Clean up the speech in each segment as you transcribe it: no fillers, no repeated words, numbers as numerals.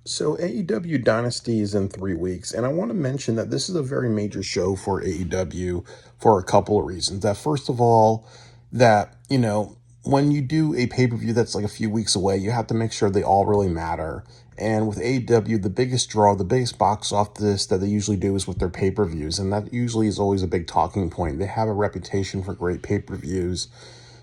So AEW Dynasty is in 3 weeks, and I want to mention that this is a very major show for AEW for a couple of reasons. That first of all, that when you do a pay-per-view that's like a few weeks away, you have to make sure they all really matter. And with AEW, the biggest draw, the biggest box office that they usually do is with their pay-per-views, and that usually is always a big talking point. They have a reputation for great pay-per-views,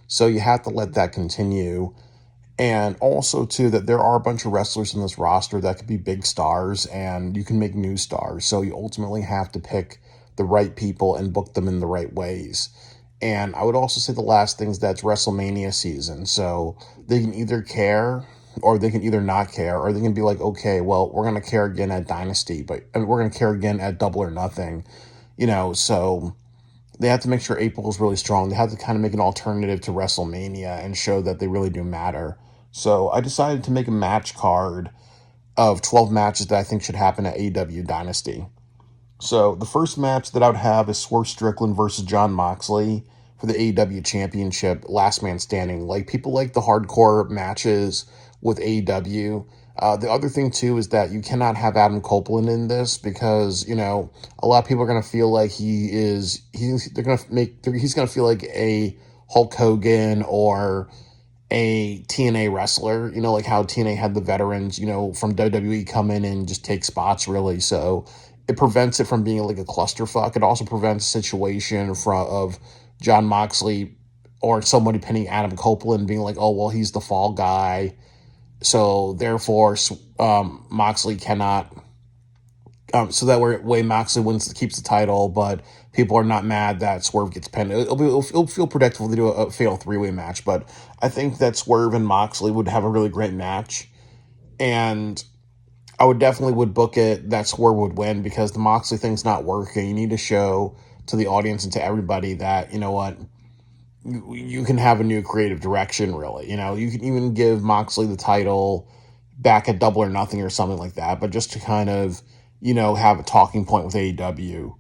so you have to let that continue. And also, too, that there are a bunch of wrestlers in this roster that could be big stars and you can make new stars. So you ultimately have to pick the right people and book them in the right ways. And I would also say the last thing is that's WrestleMania season. So they can either care or they can either not care, or they can be like, okay, well, we're going to care again at Dynasty, but and we're going to care again at Double or Nothing, so they have to make sure April is really strong. They have to kind of make an alternative to WrestleMania and show that they really do matter. So I decided to make a match card of 12 matches that I think should happen at AEW Dynasty. So the first match that I would have is Swerve Strickland versus Jon Moxley for the AEW Championship, last man standing. Like, people like the hardcore matches with AEW. The other thing too is that you cannot have Adam Copeland in this because a lot of people are gonna feel like he's gonna feel like a Hulk Hogan or a TNA wrestler, like how TNA had the veterans, from WWE come in and just take spots, really. So it prevents it from being like a clusterfuck. It also prevents a situation of Jon Moxley or somebody pinning Adam Copeland being like, oh, well, he's the fall guy. So therefore, Moxley cannot. So that way Moxley keeps the title, but people are not mad that Swerve gets pinned. It'll feel predictable to do a fatal three-way match, but I think that Swerve and Moxley would have a really great match, and I would definitely book it that Swerve would win because the Moxley thing's not working. You need to show to the audience and to everybody that, you know what, you can have a new creative direction, really. You can even give Moxley the title back at Double or Nothing or something like that, but just to kind of, have a talking point with AEW.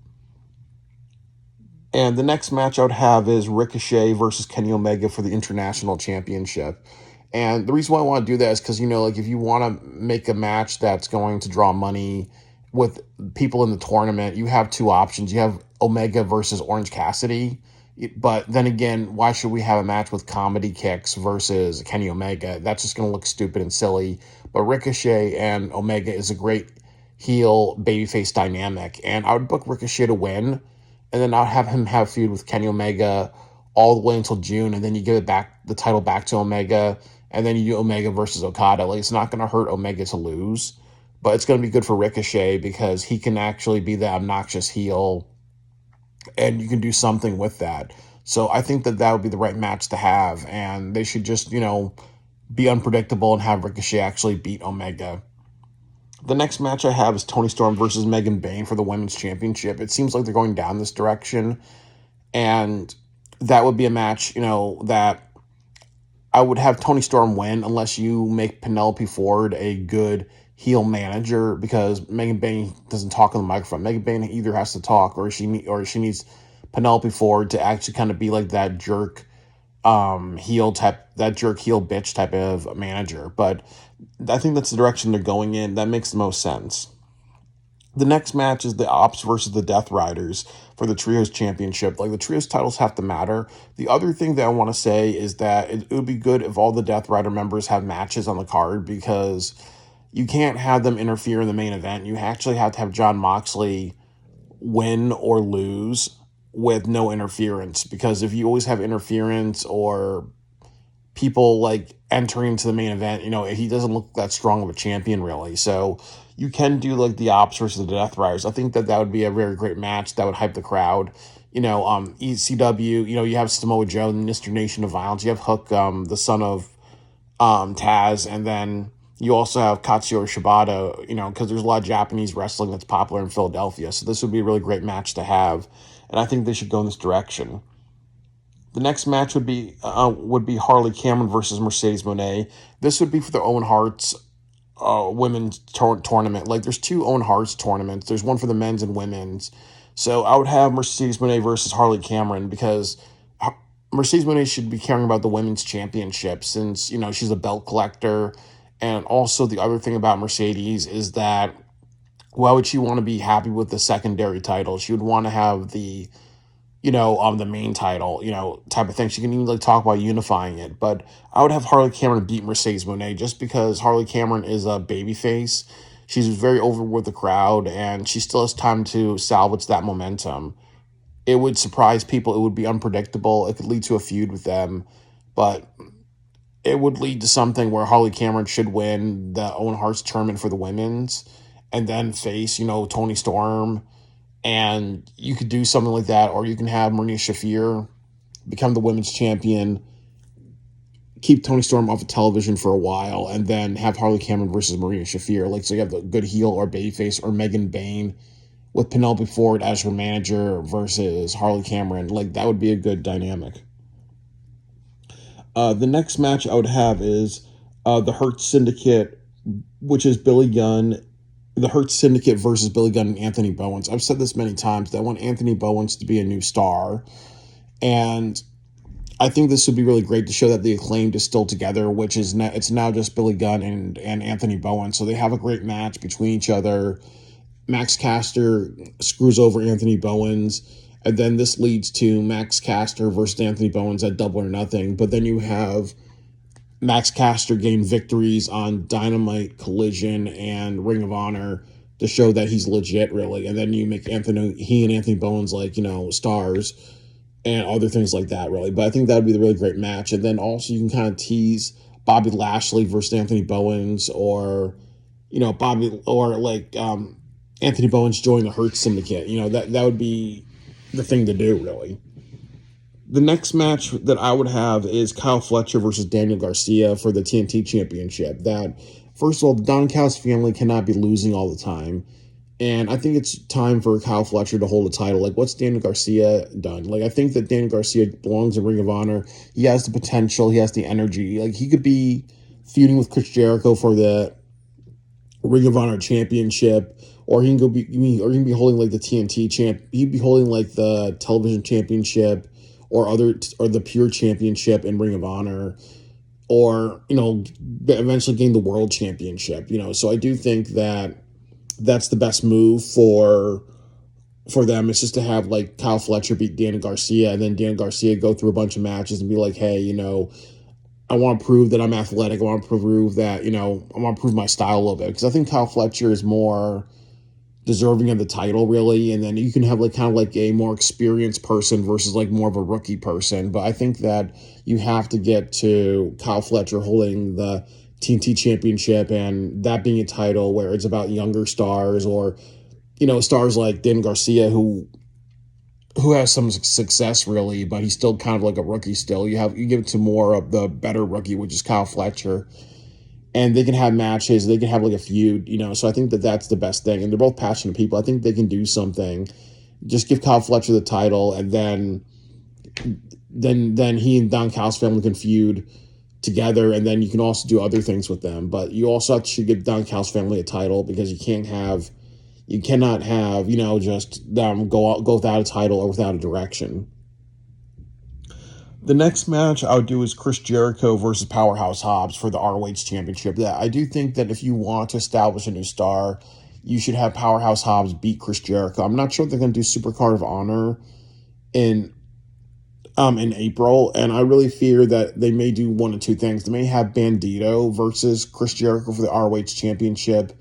And the next match I would have is Ricochet versus Kenny Omega for the International Championship. And the reason why I want to do that is because, like, if you want to make a match that's going to draw money with people in the tournament, you have two options. You have Omega versus Orange Cassidy. But then again, why should we have a match with Comedy Kicks versus Kenny Omega? That's just going to look stupid and silly. But Ricochet and Omega is a great heel babyface dynamic. And I would book Ricochet to win. And then I'd have him have a feud with Kenny Omega all the way until June. And then you give the title back to Omega. And then you do Omega versus Okada. Like, it's not going to hurt Omega to lose. But it's going to be good for Ricochet because he can actually be the obnoxious heel and you can do something with that. So I think that would be the right match to have, and they should just, be unpredictable and have Ricochet actually beat Omega. The next match I have is Toni Storm versus Megan Bayne for the Women's Championship. It seems like they're going down this direction, and that would be a match, that I would have Toni Storm win unless you make Penelope Ford a good heel manager, because Megan Bayne doesn't talk on the microphone. Megan Bayne either has to talk or she needs Penelope Ford to actually kind of be like that jerk heel bitch type of manager. But I think that's the direction they're going in. That makes the most sense. The next match is the Ops versus the Death Riders for the Trios Championship. Like, the Trios titles have to matter. The other thing that I want to say is that it would be good if all the Death Rider members have matches on the card, because you can't have them interfere in the main event. You actually have to have Jon Moxley win or lose with no interference, because if you always have interference or people like entering into the main event, he doesn't look that strong of a champion, really. So you can do like the Ops versus the Death Riders. I think that would be a very great match that would hype the crowd. ECW, you have Samoa Joe, Mr. Nation of Violence. You have Hook, the son of Taz, and then you also have Katsuyori Shibata, because there's a lot of Japanese wrestling that's popular in Philadelphia. So this would be a really great match to have, and I think they should go in this direction. The next match would be Harley Cameron versus Mercedes Moné. This would be for the Owen Hart's women's tournament. Like, there's two Owen Hart's tournaments. There's one for the men's and women's. So I would have Mercedes Moné versus Harley Cameron, because Mercedes Moné should be caring about the women's championship, since she's a belt collector And also the other thing about Mercedes is that why would she want to be happy with the secondary title? She would want to have the main title, type of thing. She can even like talk about unifying it. But I would have Harley Cameron beat Mercedes Moné just because Harley Cameron is a babyface. She's very over with the crowd, and she still has time to salvage that momentum. It would surprise people. It would be unpredictable. It could lead to a feud with them, but it would lead to something where Harley Cameron should win the Owen Hart's tournament for the women's and then face, Tony Storm. And you could do something like that, or you can have Marina Shafir become the women's champion, keep Tony Storm off of television for a while, and then have Harley Cameron versus Marina Shafir. Like, so you have the good heel or babyface or Megan Bayne with Penelope Ford as her manager versus Harley Cameron. Like, that would be a good dynamic. The next match I would have is the Hurt Syndicate, which is Billy Gunn, the Hurt Syndicate versus Billy Gunn and Anthony Bowens. I've said this many times that I want Anthony Bowens to be a new star. And I think this would be really great to show that the Acclaimed is still together, which is it's now just Billy Gunn and Anthony Bowens. So they have a great match between each other. Max Caster screws over Anthony Bowens. And then this leads to Max Caster versus Anthony Bowens at Double or Nothing. But then you have Max Caster gain victories on Dynamite, Collision, and Ring of Honor to show that he's legit, really. And then you make he and Anthony Bowens stars and other things like that, really. But I think that would be the really great match. And then also you can kind of tease Bobby Lashley versus Anthony Bowens, or Anthony Bowens join the Hurt Syndicate. That would be the thing to do, really. The next match that I would have is Kyle Fletcher versus Daniel Garcia for the TNT Championship. That, first of all, the Don Callis family cannot be losing all the time. And I think it's time for Kyle Fletcher to hold a title. Like, what's Daniel Garcia done? Like, I think that Daniel Garcia belongs in Ring of Honor. He has the potential. He has the energy. Like, he could be feuding with Chris Jericho for the Ring of Honor Championship, or he can be holding like the TNT champ. He'd be holding like the television championship, or the pure championship in Ring of Honor, or eventually gain the world championship. So I do think that that's the best move for them. It's just to have like Kyle Fletcher beat Daniel Garcia, and then Daniel Garcia go through a bunch of matches and be like, hey, I want to prove that I'm athletic. I want to prove that, I want to prove my style a little bit, because I think Kyle Fletcher is more deserving of the title, really. And then you can have kind of a more experienced person versus more of a rookie person. But I think that you have to get to Kyle Fletcher holding the TNT Championship, and that being a title where it's about younger stars, or stars like Dan Garcia who has some success, really, but he's still kind of like a rookie still. You give it to more of the better rookie, which is Kyle Fletcher. And they can have matches. They can have a feud, So I think that that's the best thing. And they're both passionate people. I think they can do something. Just give Kyle Fletcher the title, and then he and Don Callis family can feud together. And then you can also do other things with them. But you also should give Don Callis family a title, because you cannot have just them go without a title or without a direction. The next match I would do is Chris Jericho versus Powerhouse Hobbs for the ROH Championship. That I do think that if you want to establish a new star, you should have Powerhouse Hobbs beat Chris Jericho. I'm not sure if they're going to do Supercard of Honor in April, and I really fear that they may do one of two things. They may have Bandito versus Chris Jericho for the ROH Championship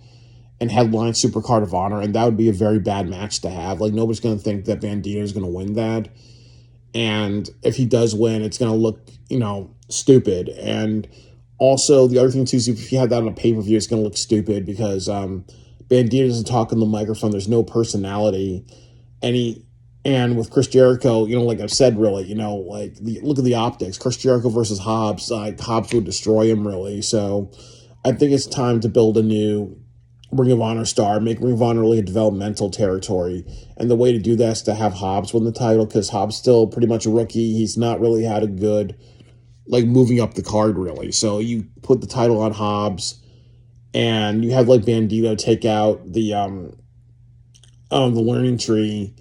and headline Supercard of Honor, and that would be a very bad match to have. Nobody's going to think that Bandito is going to win that. And if he does win, it's going to look, stupid. And also, the other thing, too, is if you have that on a pay-per-view, it's going to look stupid, because Bandito doesn't talk on the microphone. There's no personality. And with Chris Jericho, like I've said, really, look at the optics. Chris Jericho versus Hobbs, Hobbs would destroy him, really. So I think it's time to build a new Ring of Honor star, make Ring of Honor really a developmental territory. And the way to do that is to have Hobbs win the title, because Hobbs still pretty much a rookie. He's not really had a good, moving up the card, really. So you put the title on Hobbs, and you have Bandito take out the learning tree,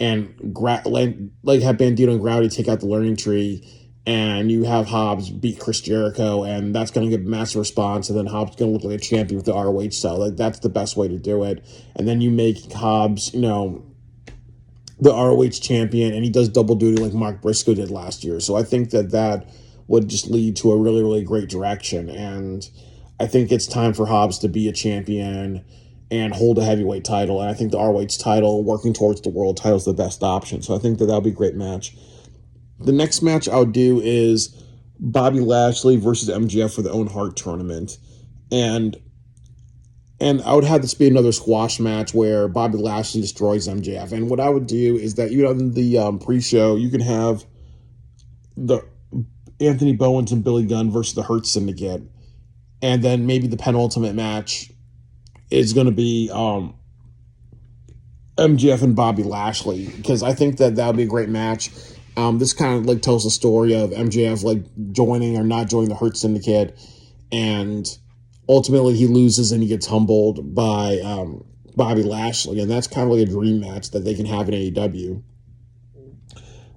and have Bandito and Growdy take out the learning tree, and you have Hobbs beat Chris Jericho, and that's going to get massive response, and then Hobbs is going to look like a champion with the ROH style. Like, that's the best way to do it. And then you make Hobbs, the ROH champion, and he does double duty like Mark Briscoe did last year. So I think that would just lead to a really, really great direction. And I think it's time for Hobbs to be a champion and hold a heavyweight title. And I think the ROH title, working towards the world title, is the best option. So I think that'll be a great match. The next match I would do is Bobby Lashley versus MJF for the Owen Hart tournament. And I would have this be another squash match where Bobby Lashley destroys MJF. And what I would do is that, in the pre-show, you can have the Anthony Bowens and Billy Gunn versus the Hurt Syndicate. And then maybe the penultimate match is going to be MJF and Bobby Lashley, because I think that would be a great match. This kind of like tells the story of MJF like joining or not joining the Hurt Syndicate, and ultimately he loses and he gets humbled by Bobby Lashley, and that's kind of like a dream match that they can have in AEW.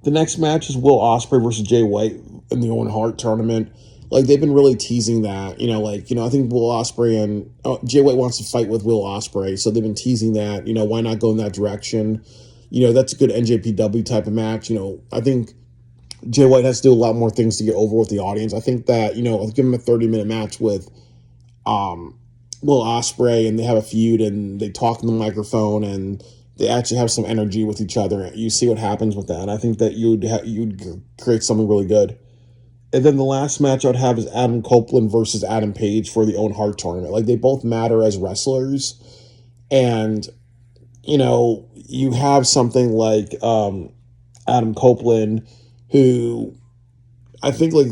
The next match is Will Ospreay versus Jay White in the Owen Hart tournament. Like, they've been really teasing that, I think Will Ospreay and Jay White wants to fight with Will Ospreay, so they've been teasing that. Why not go in that direction? That's a good NJPW type of match. I think Jay White has to do a lot more things to get over with the audience. I think that, I'll give him a 30-minute match with Will Ospreay, and they have a feud, and they talk in the microphone, and they actually have some energy with each other. You see what happens with that. I think that you'd create something really good. And then the last match I'd have is Adam Copeland versus Adam Page for the Owen Hart tournament. Like, they both matter as wrestlers, and you have something like Adam Copeland, who I think like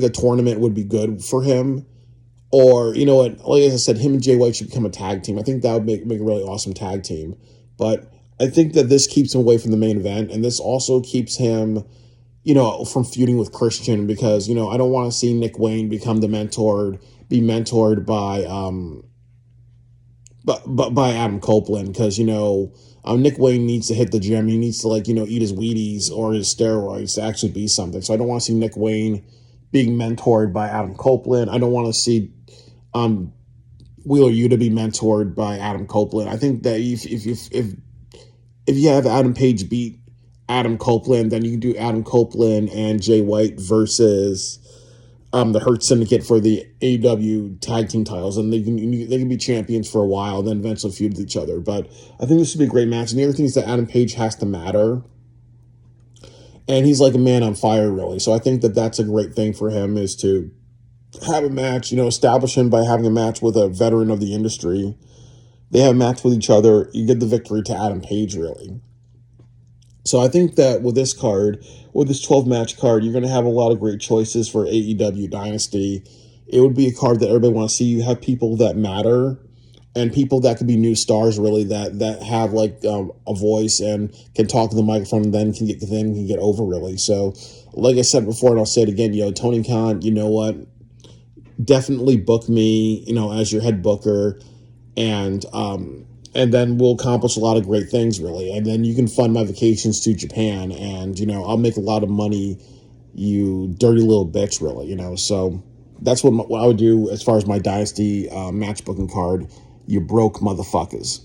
a tournament would be good for him. Or, like I said, him and Jay White should become a tag team. I think that would make a really awesome tag team. But I think that this keeps him away from the main event, and this also keeps him, from feuding with Christian, because, I don't want to see Nick Wayne be mentored by Adam Copeland, because, Nick Wayne needs to hit the gym. He needs to, eat his Wheaties or his steroids to actually be something. So I don't want to see Nick Wayne being mentored by Adam Copeland. I don't want to see Wheeler Yuta be mentored by Adam Copeland. I think that if you have Adam Page beat Adam Copeland, then you can do Adam Copeland and Jay White versus the Hurt Syndicate for the AEW tag team titles, and they can be champions for a while, and then eventually feud with each other. But I think this would be a great match. And the other thing is that Adam Page has to matter, and he's like a man on fire, really. So I think that that's a great thing for him, is to have a match, establish him by having a match with a veteran of the industry. They have a match with each other. You give the victory to Adam Page, really. So I think that with this 12-match card, you're going to have a lot of great choices for AEW Dynasty. It would be a card that everybody wants to see. You have people that matter, and people that could be new stars, really, that have a voice and can talk to the microphone, and then can get over, really. So, like I said before, and I'll say it again, Tony Khan, you know what? Definitely book me, as your head booker, and then we'll accomplish a lot of great things, really. And then you can fund my vacations to Japan, and, I'll make a lot of money, you dirty little bitch, really, So that's what I would do as far as my Dynasty match booking card. You broke motherfuckers.